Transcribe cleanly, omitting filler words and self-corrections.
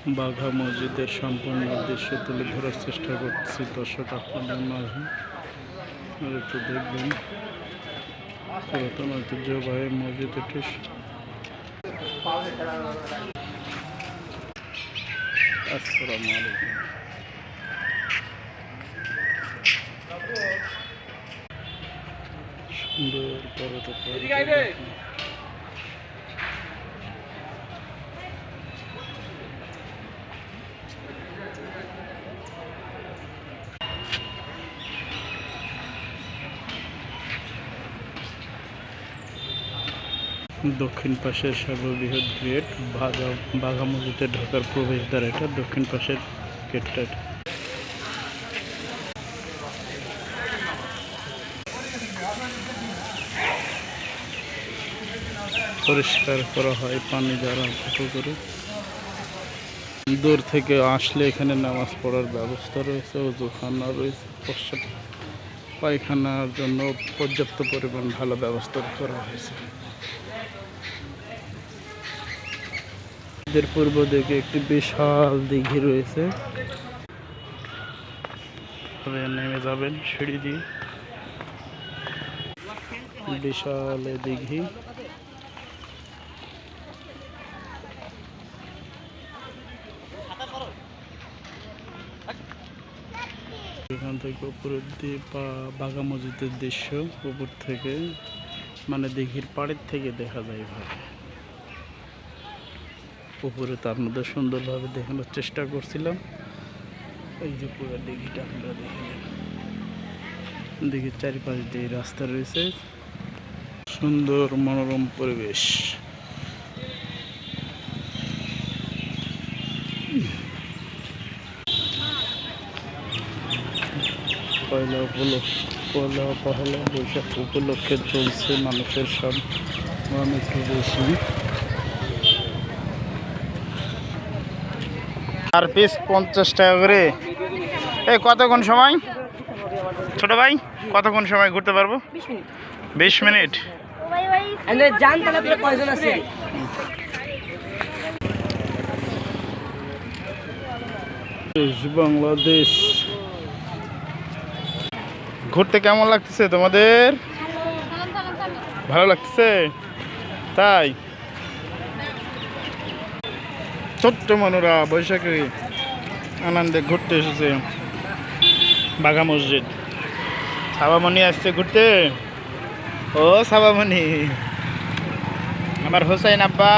বাঘা মসজিদের সম্পূর্ণ দৃশ্য তুলে ধরার চেষ্টা করছি দর্শক আপনাদের মাঝে। একটু দেখবেন পুরাতন ঐতিহ্যবাহী মসজিদ এটি। আসসালামু আলাইকুম। সুন্দর দক্ষিণ পাশের সর্ববৃহৎ গেট বাঘা মসজিদে ঢোকার প্রবেশদ্বার এটা। দক্ষিণ পাশের গেটটা পরিষ্কার করা হয় পানি দ্বারা ফুটো করে। দূর থেকে আসলে এখানে নামাজ পড়ার ব্যবস্থা রয়েছে, ওযুখানা রয়েছে, প্রস্রাব পায়খানার জন্য পর্যাপ্ত পরিমাণ ভালো ব্যবস্থা করা হয়েছে। এর পূর্ব দিকে একটি বিশাল দিঘি রয়েছে, নেমে যাবেন সিঁড়ি দিয়ে। বিশাল দিঘি, এখান থেকে উপরের দিয়ে বাঘা মসজিদের দৃশ্য উপর থেকে, মানে দিঘির পাড়ের থেকে দেখা যায় ভাবে। উপরে তার মধ্যে সুন্দরভাবে দেখানোর চেষ্টা করছিলাম। এই যে পুরো দিঘিটা আপনারা দেখে নেন। দিঘির চারিপাশ দিয়ে রাস্তা রয়েছে, সুন্দর মনোরম পরিবেশ। পহেলা বৈশাখ উপলক্ষে চলছে মানুষের সব বেশি। আর পিস 50 টাকা করে। এই কতক্ষণ সময় ছোট ভাই, কতক্ষণ সময় ঘুরতে পারবো? 20 মিনিট। বাংলাদেশ ঘুরতে কেমন লাগতেছে তোমাদের? ভালো লাগতেছে তাই? ছোট্ট মানুরা বৈশাখী আনন্দে ঘুরতে এসেছে বাঘা মসজিদ। সাবামণি আসছে ঘুরতে। ও সাবামণি, আমার হোসাইন আব্বা।